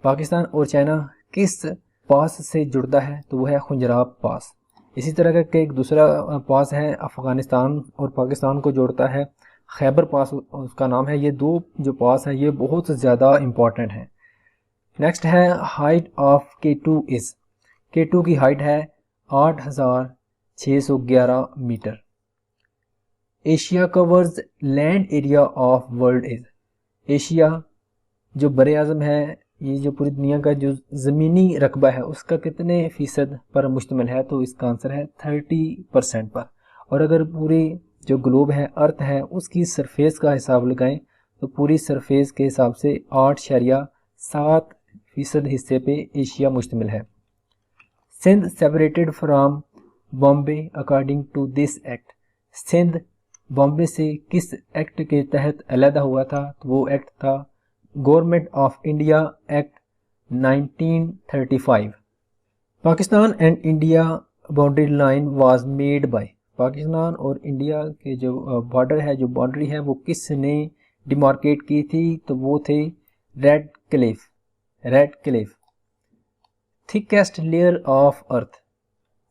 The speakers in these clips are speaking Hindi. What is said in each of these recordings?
पाकिस्तान और चाइना किस पास से जुड़ता है? तो वो है खुंजराब पास। इसी तरह का एक दूसरा पास है अफ़गानिस्तान और पाकिस्तान को जोड़ता है, खैबर पास उसका नाम है। ये दो जो पास है ये बहुत ज़्यादा इम्पॉर्टेंट है। नेक्स्ट है height of K2 is. K2 की हाइट है 8611 metre. Asia covers land area of world is. Asia जो बरे आज़म है, ये जो पूरी दुनिया का जो ज़मीनी रकबा है उसका कितने फ़ीसद पर मुश्तमिल है? तो इसका आंसर है 30% पर। और अगर पूरी जो ग्लोब है, अर्थ है, उसकी सरफेस का हिसाब लगाएं तो पूरी सरफेस के हिसाब से 8.7% हिस्से पे एशिया मुश्तमिल है। Sindh separated from Bombay according to this act. Sindh Bombay से किस एक्ट के तहत अलहदा हुआ था? तो वो एक्ट था government of India act 1935। Pakistan and India boundary line was made by. Pakistan और इंडिया के जो बॉर्डर है, जो बाउंड्री है, वो किसने डिमार्केट की थी? तो वो थे red Cliff. Red Cliff. Thickest layer of earth.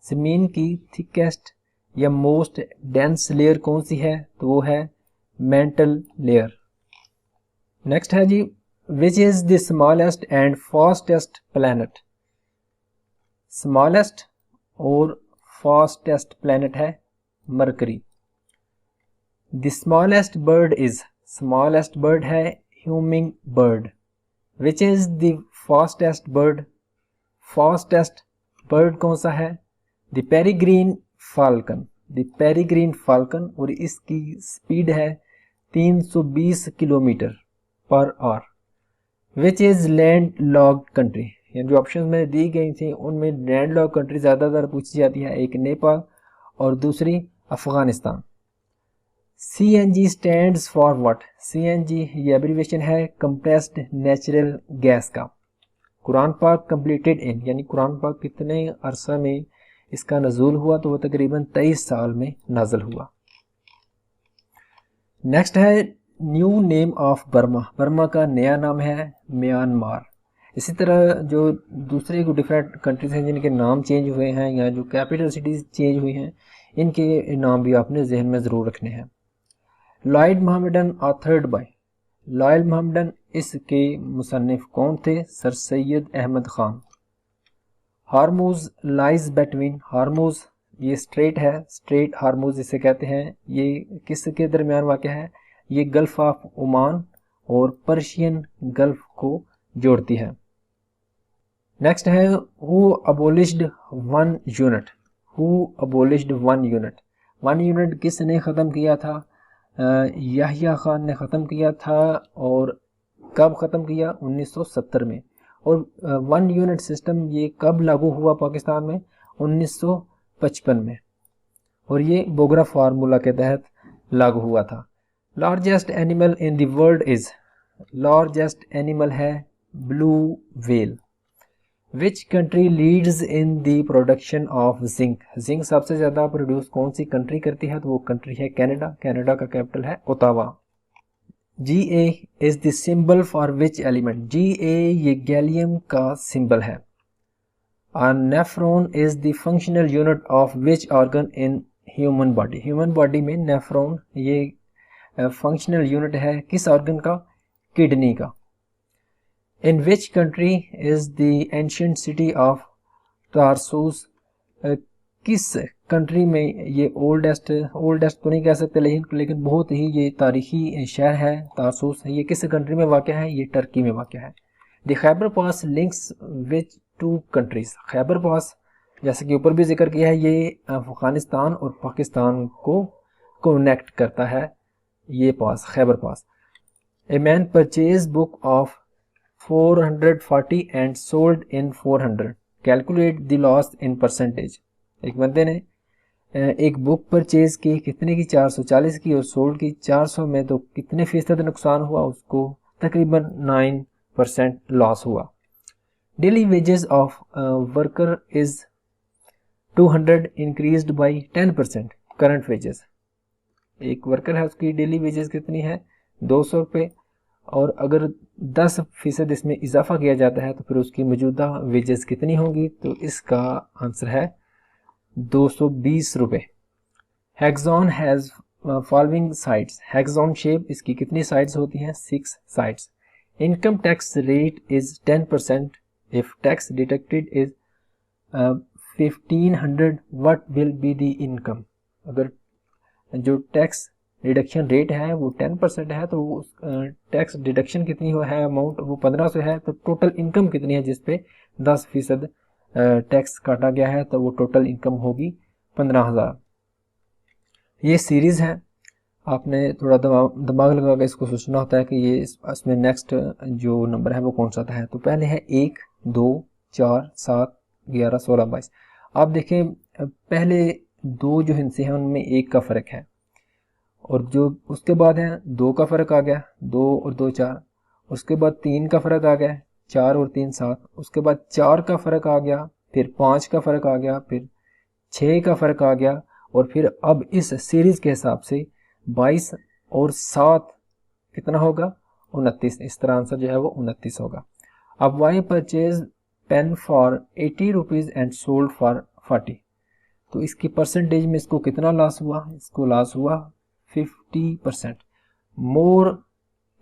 जमीन की थिकेस्ट या मोस्ट डेंस लेयर कौन सी है? तो वो है मेंटल लेयर। नेक्स्ट है जी, which is the smallest and fastest planet. Smallest और फास्टेस्ट प्लैनेट है Mercury. The smallest bird is. Smallest bird है hummingbird. Which is the fastest bird. Fastest bird कौन सा है? The peregrine falcon. The peregrine falcon, और इसकी स्पीड है 320 kilometre per hour. Which is landlocked country. यानी जो ऑप्शन में दी गई थी उनमें लैंड लॉक्ड कंट्री ज़्यादातर पूछी जाती है, एक नेपाल और दूसरी Afghanistan. CNG stands for what. CNG ये एब्रीविएशन है कंप्रेस्ड नेचुरल गैस का। कुरान पाक कंप्लीटेड इन, यानी कुरान पाक कितने अरसा में इसका नज़ूल हुआ? तो वो तकरीबन 23 साल में नाज़िल हुआ। नेक्स्ट है new name of Burma. Burma का नया नाम है म्यांमार। इसी तरह जो दूसरे डिफरेंट कंट्रीज हैं जिनके नाम चेंज हुए हैं या जो कैपिटल सिटीज़ चेंज हुई हैं, इनके नाम भी आपने जहन में ज़रूर रखने हैं। Loyal Mohammedan authored by. Loyal Mohammedan, इसके मुसन्निफ कौन थे? Sir Syed Ahmad Khan. Hormuz lies between. Hormuz ये स्ट्रेट है, स्ट्रेट हार्मूज इसे कहते हैं। ये किसके दरमियान वाक़ है? ये गल्फ ऑफ ओमान और पर्शियन गल्फ को जोड़ती है। नेक्स्ट है who abolished 1 unit. Who abolished 1 unit. 1 unit किसने ख़त्म किया था? याहिया खान ने ख़त्म किया था। और कब ख़त्म किया? 1970 में। और 1 यूनिट सिस्टम ये कब लागू हुआ पाकिस्तान में? 1955 में। और ये बोगरा फार्मूला के तहत लागू हुआ था। Largest animal in the world is. Largest animal है blue whale. Which country leads in the production of zinc. Zinc सबसे ज़्यादा प्रोड्यूस कौन सी कंट्री करती है? तो वो कंट्री है कनाडा। कनाडा का कैपिटल है Ottawa. Ga is the symbol for which element. Ga ये गैलियम का सिंबल है। Nephron is the functional unit of which organ in human body. Human body में नेफ्रॉन ये फंक्शनल यूनिट है किस ऑर्गन का? किडनी का। In which country is the ancient city of Tarsus. किस कंट्री में ये ओल्डेस्ट तो नहीं कह सकते, लेकिन बहुत ही ये तारीखी शहर है तारसूस। ये किस कंट्री में वाक़ है? ये टर्की में वाक़ है। The Khyber pass links which 2 countries. Khyber pass जैसे कि ऊपर भी जिक्र किया है, ये अफगानिस्तान और पाकिस्तान को कनेक्ट करता है ये pass, Khyber pass. A man purchase book of 440 and sold in 400। Calculate the loss in percentage. एक बंदे ने एक बुक परचेज की, कितने की? 440 की, और सोल्ड की 400 में, तो कितने फीसद नुकसान हुआ? उसको तकरीबन 9% लॉस हुआ। Daily wages of worker is 200 increased by 10%। Current wages, एक वर्कर है उसकी डेली वेजेस कितनी है? 200 रुपये, और अगर 10% इसमें इजाफा किया जाता है तो फिर उसकी मौजूदा वेजेस कितनी होंगी, तो इसका आंसर है 220 रुपये। Hexagon has following sides, hexagon shape इसकी कितनी साइड्स होती हैं, 6 sides. Income tax rate is 10%, if tax deducted is 1500 what will be the income. अगर जो टैक्स डिडक्शन रेट है वो 10% है तो टैक्स डिडक्शन कितनी है, अमाउंट वो 1500 है, तो टोटल इनकम कितनी है जिस पे 10% टैक्स काटा गया है, तो वो टोटल इनकम होगी 15,000। ये सीरीज है, आपने थोड़ा दिमाग लगा के इसको सोचना होता है कि ये इसमें नेक्स्ट जो नंबर है वो कौन सा था है। तो पहले है 1, 2, 4, 7, 11, 16, 22। आप देखें पहले दो जो हिस्से हैं उनमें 1 का फ़र्क है, और जो उसके बाद है 2 का फ़र्क आ गया, 2 और 2 4, उसके बाद 3 का फ़र्क आ गया, 4 और 3 7, उसके बाद 4 का फ़र्क आ गया, फिर 5 का फ़र्क आ गया, फिर 6 का फ़र्क आ गया, और फिर अब इस सीरीज़ के हिसाब से 22 और 7 कितना होगा, 29। इस तरह आंसर जो है वो 29 होगा। अब Y purchase pen for 80 rupees and sold for 40, तो इसकी परसेंटेज में इसको कितना लॉस हुआ, इसको लॉस हुआ 50%। मोर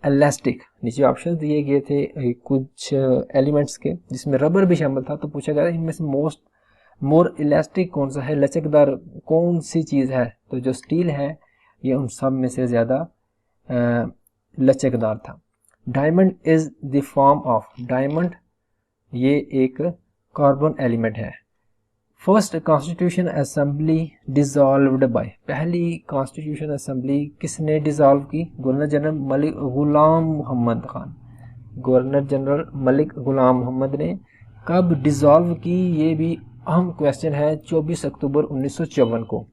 इलास्टिक, नीचे ऑप्शन दिए गए थे कुछ एलिमेंट्स के जिसमें रबर भी शामिल था, तो पूछा गया इनमें से मोर इलास्टिक कौन सा है, लचकदार कौन सी चीज़ है, तो जो स्टील है ये उन सब में से ज़्यादा लचकदार था। Diamond is the form of, diamond ये एक कार्बन एलिमेंट है। First constitution assembly dissolved by, पहली कॉन्स्टिट्यूशन असेंबली किसने डिसॉल्व की, governor general Malik Ghulam Mohammad Khan, governor general Malik Ghulam Mohammad ने कब डिसॉल्व की, ये भी अहम क्वेश्चन है, 24 अक्टूबर 1954 को।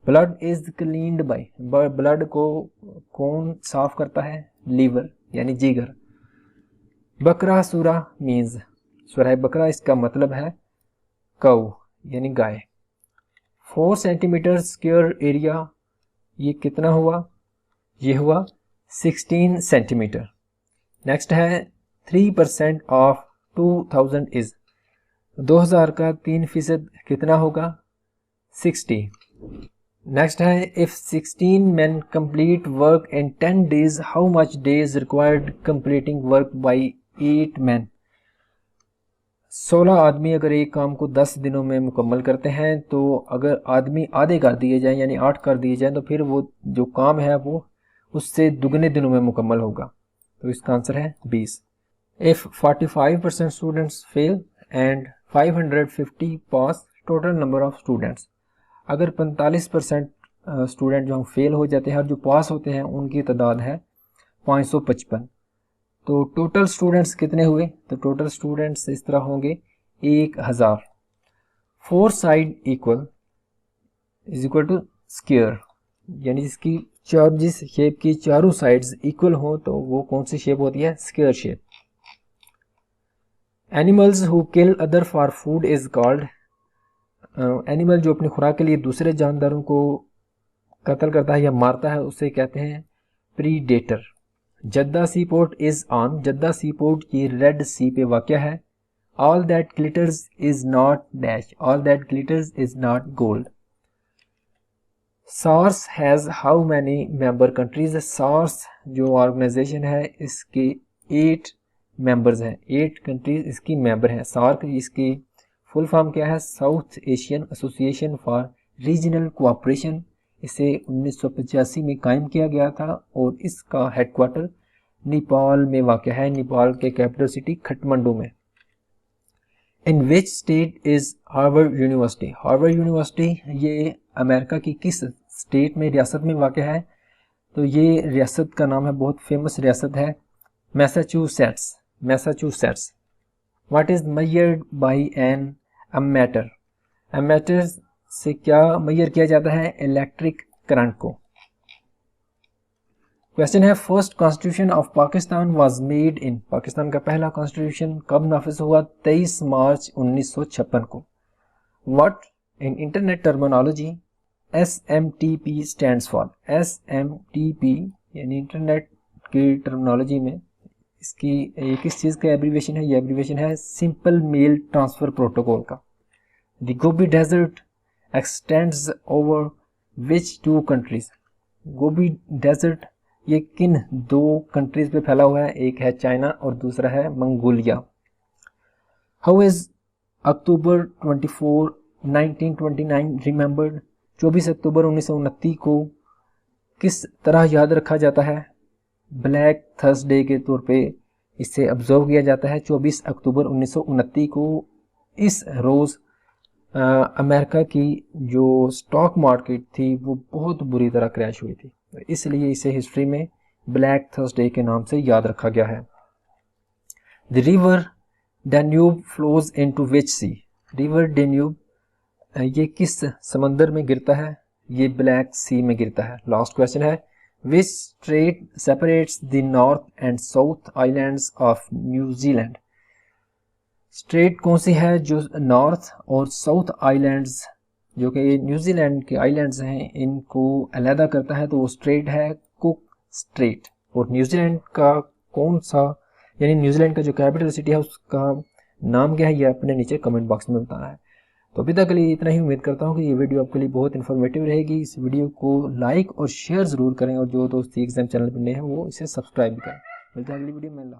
Blood is cleaned by, blood को कौन साफ करता है, लीवर यानी जिगर। बकरा सूरा मीन्स, सूरह बकरा इसका मतलब है कौ यानी गाय। 4 सेंटीमीटर स्क्वायर एरिया ये कितना हुआ, ये हुआ 16 सेंटीमीटर। नेक्स्ट है 3% ऑफ 2000 इज, 2000 का 3% कितना होगा, 60। नेक्स्ट है if 16 men complete work in 10 days, how much days required completing work by 8 men। 16 आदमी अगर एक काम को 10 दिनों में मुकम्मल करते हैं, तो अगर आदमी आधे कर दिए जाएं यानी 8 कर दिए जाएं, तो फिर वो जो काम है वो उससे दुगने दिनों में मुकम्मल होगा, तो इसका आंसर है 20। If 45% students fail and 550 pass, total number of students, अगर 45% स्टूडेंट जो हम फेल हो जाते हैं और जो पास होते हैं उनकी तादाद है 555, तो टोटल स्टूडेंट्स कितने हुए, तो टोटल स्टूडेंट्स इस तरह होंगे 1000। 4 side equal is equal to square, यानी जिस शेप की चारों साइड्स इक्वल हो तो वो कौन सी शेप होती है, square shape. Animals who kill other for food is called, animal जो अपनी खुराक के लिए दूसरे जानदारों को कत्ल करता है या मारता है उसे कहते हैं predator. Jeddah sea port is on, Jeddah sea port ये रेड सी पे वाक़या है। All that glitters is not dash, all that glitters is not gold. SAARC has how many member countries, SAARC जो ऑर्गेनाइजेशन है इसके 8 मेंबर्स हैं, 8 कंट्रीज इसकी मेंबर हैं। सार्क इसकी फुल फॉर्म क्या है, south Asian association for regional cooperation. इसे 1985 में कायम किया गया था और इसका हेडक्वार्टर नेपाल में वाक़ है, नेपाल के कैपिटल सिटी काठमांडू में। In which state is Harvard university, Harvard university ये अमेरिका की किस स्टेट में, रियासत में वाक़ है, तो ये रियासत का नाम है, बहुत फेमस रियासत है, Massachusetts, Massachusetts. What is measured by an ammeter, ammeter से क्या मेजर किया जाता है, इलेक्ट्रिक करंट को। क्वेश्चन है first constitution of Pakistan was made in, Pakistan का पहला कॉन्स्टिट्यूशन कब नाफिज हुआ, 23 मार्च 1956 को। What in internet terminology SMTP stands for, SMTP यानी इंटरनेट की टर्मिनोलॉजी में इसकी ये किस चीज़ का एब्रीवेशन है? ये एब्रीवेशन है सिंपल मेल ट्रांसफ़र प्रोटोकॉल का। The Gobi desert extends over which two countries? Gobi desert ये किन दो कंट्रीज पे फैला हुआ है? एक है चाइना और दूसरा है Mongolia. How is October 24 1929 remembered? 24 अक्टूबर 1929 को किस तरह याद रखा जाता है? ब्लैक थर्सडे के तौर पे इसे ऑब्जर्व किया जाता है। 24 अक्टूबर 1929 को इस रोज़ अमेरिका की जो स्टॉक मार्केट थी वो बहुत बुरी तरह क्रैश हुई थी, इसलिए इसे हिस्ट्री में ब्लैक थर्सडे के नाम से याद रखा गया है। The river Danube flows into which sea? River Danube ये किस समंदर में गिरता है? ये ब्लैक सी में गिरता है। लास्ट क्वेश्चन है which strait separates the north and south islands of New Zealand? Strait कौन सी है जो नॉर्थ और साउथ आइलैंड्स जो कि न्यूजीलैंड के आइलैंड्स हैं इनको अलहदा करता है? तो वो स्ट्रेट है कुक स्ट्रेट। और न्यूजीलैंड का कौन सा, यानी न्यूजीलैंड का जो कैपिटल सिटी है उसका नाम क्या है, ये अपने नीचे कमेंट बॉक्स में बताना है। तो अभी तक के लिए इतना ही। उम्मीद करता हूँ कि ये वीडियो आपके लिए बहुत इन्फॉर्मेटिव रहेगी। इस वीडियो को लाइक और शेयर ज़रूर करें और जो दोस्त एग्जाम चैनल पर नए हैं वो इसे सब्सक्राइब भी करें। मिलते हैं अगली वीडियो में।